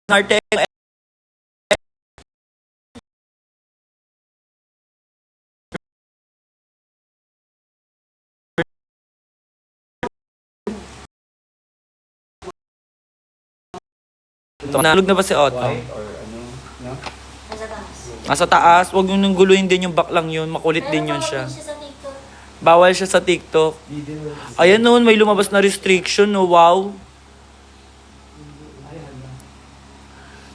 Arte. Nalog na ba si Otto? Nasa taas. Huwag yung guluhin din yung baklang yun. Makulit din yun siya. Bawal siya sa TikTok. Ayan noon, may lumabas na restriction. No? Wow.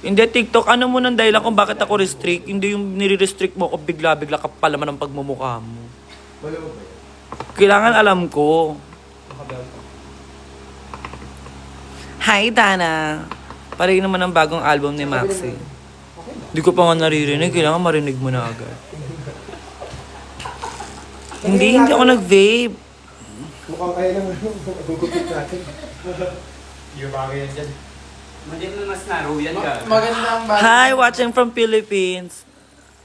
Hindi, TikTok, ano mo nang dahilan kung bakit ako restrict? Hindi yung nire-restrict mo ako bigla-bigla ka pala man ang pagmumukha mo. Kailangan alam ko. Hi, Dana. Pareho naman ang bagong album ni Maxi. Hindi ko pa nga naririnig. Kailangan marinig mo na agad. Hindi ako nag-vape. Mukhang kaya lang gugupit natin. Yung bagay yan dyan. Hindi mo mas naro yan ka. Magandang bagay. Hi, watching from Philippines.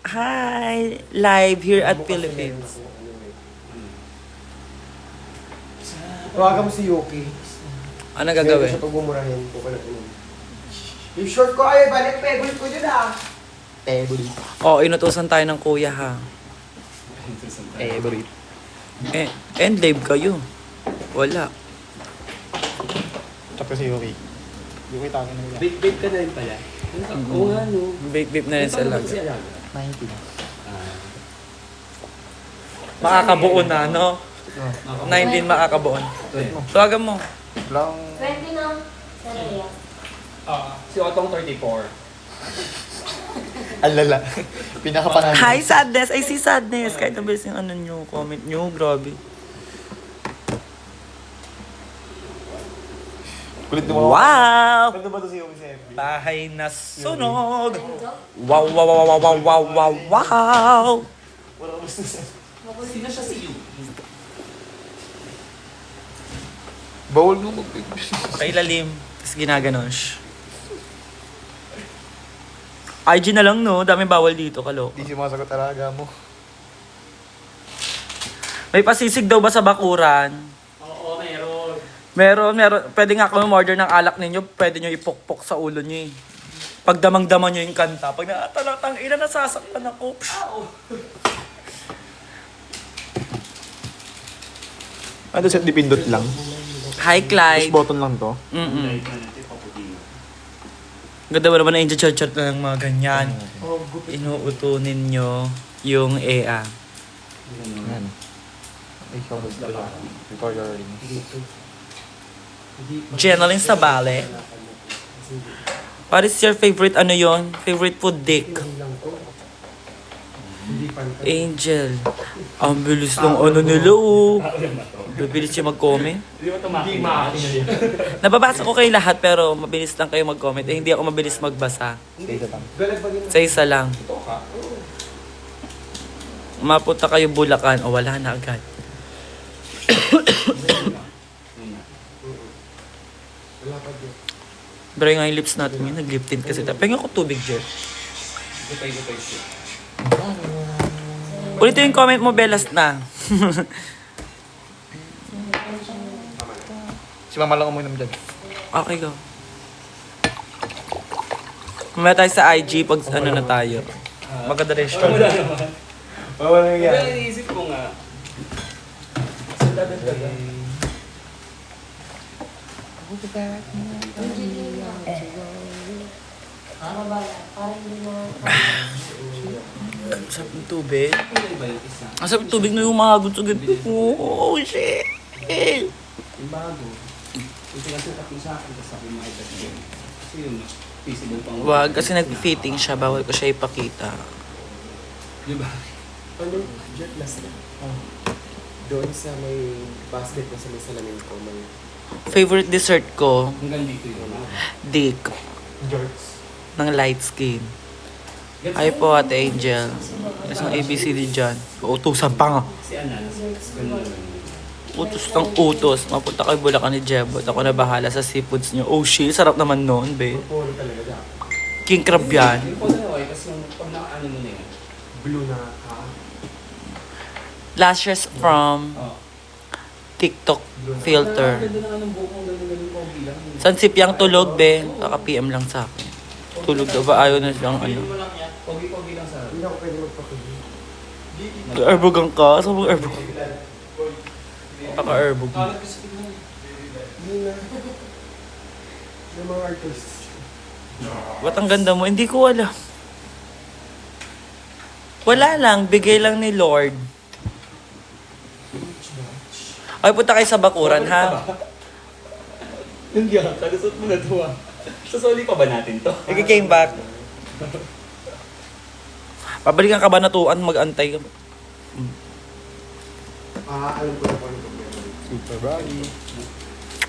Hi, live here at Philippines. Tawagan mo si Yuki. Ano gagawin? Sa pagmumurahin ko pala. Yung short ko ay balik favorite ko dyan ah. Favorite. Oh, inutusan tayo ng kuya ha. Favorite. And live kayo. Wala. Tapos si Yuki. Yuki takin na nila. Big ka na rin pala. Oo nga no. Vape na rin sa lag. 19. Makakabuo na, no? 19 makakabuo. Tawagan mo. Lang. 20 na. Saraya. Si Otong 34. Alala. Pinakapanalo. Hi, Sadness! I see Sadness! Kahit nabilis yung ano nyo, comment nyo. Grabe. Kulit mo. Wow! Ganda ba ito si Yuki sa FB? Bahay na sunog! Wow, wow, wow, wow, wow, wow, wow, wow! Wala ko gusto sa... Sino siya si Yu? Bawal mo mag... Kay lalim. Tapos ginaganon. IG na lang, no? Daming bawal dito, kalo. Di sumasagot talaga mo. May pasisig daw ba sa bakuran? Oo, meron. Meron. Pwede nga kung order ng alak ninyo, pwede nyo ipokpok sa ulo nyo eh. Pag damang-dama nyo yung kanta. Pag natalatang ina, nasasaktan ako. Ano siya, dipindot lang? Hi, Push Clyde. button lang to. Mm-mm. Ganda ba naman na chat na ng mga ganyan? Inuutunin nyo yung EA. Yan. Ay, ikaw ba ito? Victoria ring. Jenaline Sabale. What is your favorite ano yon? Favorite food dick? Angel. Ang bilis ng ano nila oh. Bilis siya mag-comment. Hindi mo tumakin. Nababasa ko kayo lahat pero mabilis lang kayo mag-comment. Hindi ako mabilis magbasa. Stay sa tang. Sa isa lang. Mapunta kayo Bulacan o wala na agad. Pero nga yung lips natin yun, nag-lip tint kasi. Pengen ko tubig, Jeff. Gupay siya. Ulitin yung comment mo, Belas na. Si Mama lang uminom dyan. Okay, go. Mamaya tayo sa IG pag ano na tayo. Maganda rin siya. Wala na Pero iniisip ko nga. Parang hindi na. Sarap ng tubig. Ano ba yung isa? Ang sarap ng tubig na yung mahagod sa ganito. Oh, shit! Yung bago. Yung pinasukat yung sa akin, tapos ako yung makita siya. Kasi yung feasible pang... Wag, kasi nag-fitting siya. Bawal ko siya ipakita. Di ba? Ano? Jet last na. Doon sa may basket na sa may salamin ko, may Favorite dessert ko, Hanggang dito yun. dick. jorts. Ng light skin. Ay po, Ate Angel. Isang ABCD dyan. Utusan pa nga. Si Anan. Ganun lang. Utos ng utos. Mapunta kayo Bulacan ni Jebot. Ako na bahala sa seafoods niyo. Oh shit, sarap naman noon, be. Puro talaga dyan. King crab yan. Yung pala na kasi yung pag nakaano mo na yun. Blue na Lashes from Oo. TikTok filter. Ganda na nga ng buhok mo, ganun-ganun ko bilang. San Sipiang tulog, be? Kaka-PM lang sa akin. natutulog daw ba? Ayaw na siyang ano. Pogi-pogi lang sa Hindi ako pwede magpapagod. Erbogang ka? Saan mo erbog? Paka-erbog. Hindi na. Yung mga artists. Ba't ang ganda mo? Hindi ko alam. Wala lang. Bigay lang ni Lord. Ay, punta kayo sa bakuran, ha? Hindi ka, kalusot mo na to ah. Susuli pa ba natin to? If came back. Pabalikan ka ba na tuan? Mag-antay ka. Alam ko na kung ano problema. Super Bragi.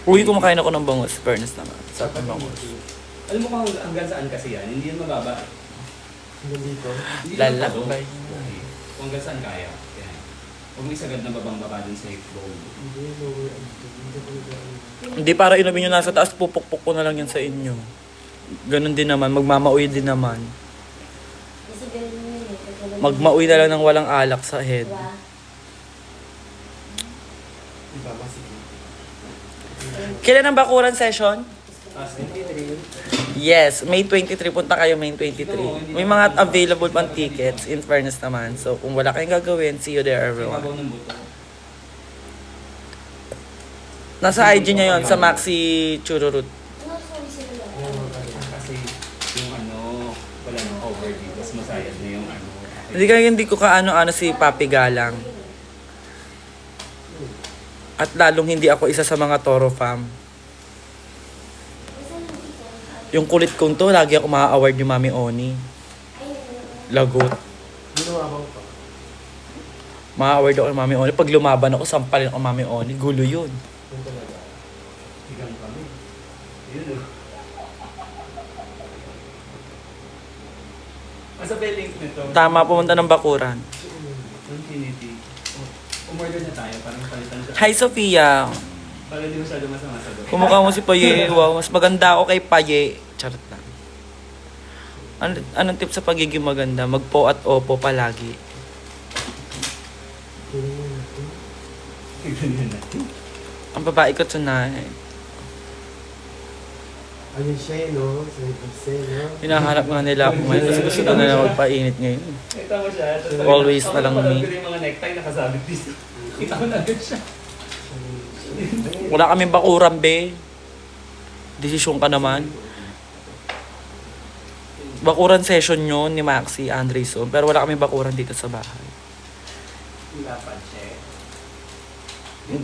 Uy, kumakain ako ng bangos. Fairness naman. Sa bangos. Alam mo kung hanggang saan kasi yan, hindi yan mababa. Hanggang dito. Hindi yan Lalakbay. mababa. Kung hanggang saan kaya. Kaya, huwag mo isagad na babang baba dun sa bowl. Hindi, lower. Hindi ko na. Hindi para inumin nyo nasa taas, pupukpuk ko na lang yan sa inyo. Ganon din naman, magmamauwi din naman. Kasi ganun yun eh. Pag walang- Magmauwi na lang ng walang alak sa head. Diba? Diba, masigit. Kailan ang bakuran session? Tapos, 23. Yes, May 23. Punta kayo May 23. May mga available pang tickets, in fairness naman. So, kung wala kayong gagawin, see you there, everyone. Ibabaw ng buto. Nasa IG niya yon sa Maxi Chururut. Ano, sorry sila lang. Ayan, mga kaya. Kasi yung ano, wala nang over dito. Mas masayad na yung ano. Hindi ko kaano-ano si Papi Galang. At lalong hindi ako isa sa mga Toro fam. Yung kulit kong to, lagi ako ma-award ni Mami Oni. Lagot. Ginawa pa. Ma-award ako ni Mami Oni. Pag lumaban ako, sampalin ako Mami Oni. Gulo yun. Yung talaga. Higang kami. Yun o. Asa ba yung link nito? Tama, pumunta ng bakuran. Infinity. Umorder na tayo, parang palitan siya. Hi, Sofia. Para hindi masyado masama sa doon. Kumukha mo si Paye. Wow, mas maganda ako kay Paye. Charot lang. Anong tip sa pagiging maganda? Magpo at opo palagi. Tignan natin. Ang babae ko tonight. Ayun siya eh, no? Kasi, no? Hinahanap nga nila ako ngayon kasi gusto ko na lang magpainit ngayon. Kita mo siya. tapos Always ako na lang napanood me. ko yung mga necktie nakasabit dito. Kita mo na agad siya. Wala kaming bakuran, be. Desisyon ka naman. Bakuran session yun ni Maxi Andreson. Pero wala kaming bakuran dito sa bahay. Dapat check.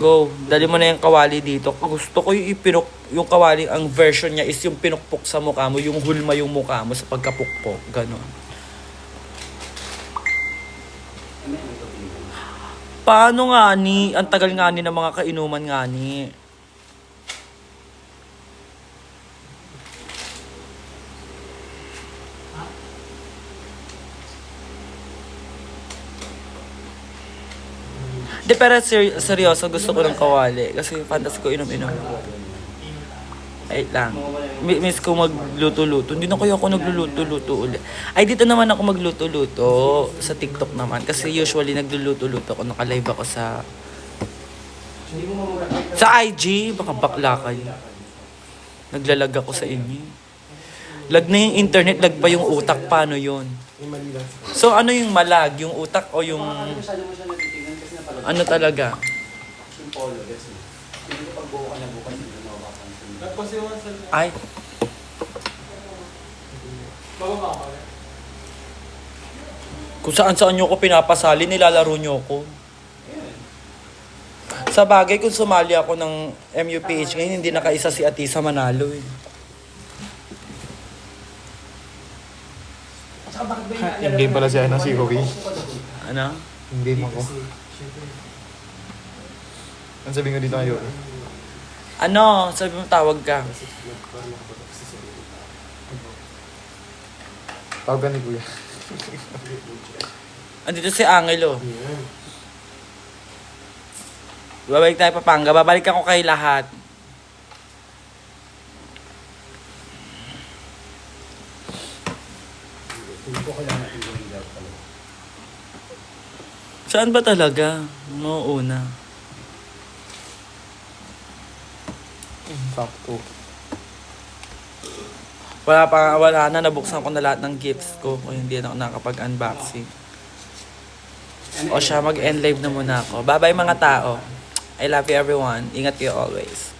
Go. Dali mo na yung kawali dito. Gusto ko yung yung kawali, ang version niya is yung pinukpok sa mukha mo, yung hulma yung mukha mo sa pagkapukpok. Ganon. Paano nga ni? Ang tagal nga ni ng mga kainuman nga ni. Di, pero seryoso, gusto ko ng kawali. Kasi fantasy ko inom-inom. Ay lang. Miss ko magluto-luto. Hindi na kaya ako nagluluto-luto ulit. Ay, dito naman ako magluto-luto. Sa TikTok naman. Kasi usually nagluluto-luto ako. Naka-live ako sa... Sa IG. Baka bakla kayo. Naglalag ako sa inyo. Lag na yung internet, lag pa yung utak. Paano yun? Yung mali lang. So, ano yung malag? Yung utak o yung... Masyado mo siya natitingnan kasi napalagay. Ano talaga? Yung polo, that's it. Hindi ko pag-buo ka na bukas, hindi na makapansin. Ay. Kung saan-saan nyo ko pinapasali, nilalaro nyo ko. Sa bagay, kung sumali ako ng MUPH ngayon, hindi nakaisa si Atisa Manalo eh. Tsaka bakit ba yung Yung game pala si ano, si Howie. Ano? Yung game ako. Kasi, syempre, Ang sabihin ko dito kayo. Ano? Sabi mo tawag ka. kasi parang nakapagod sa sarili. Tawag ka ni Kuya. Andito si Angelo. Ayan. Babalik tayo Papanga. Babalik ako kay lahat. Hindi ko kailangan i-going out talaga. Saan ba talaga? Una. Sakto. Wala na, nabuksan ko na lahat ng gifts ko. Kung hindi na ako nakapag-unboxing. O siya, mag-end live na muna ako. Bye-bye mga tao. I love you everyone. Ingat kayo always.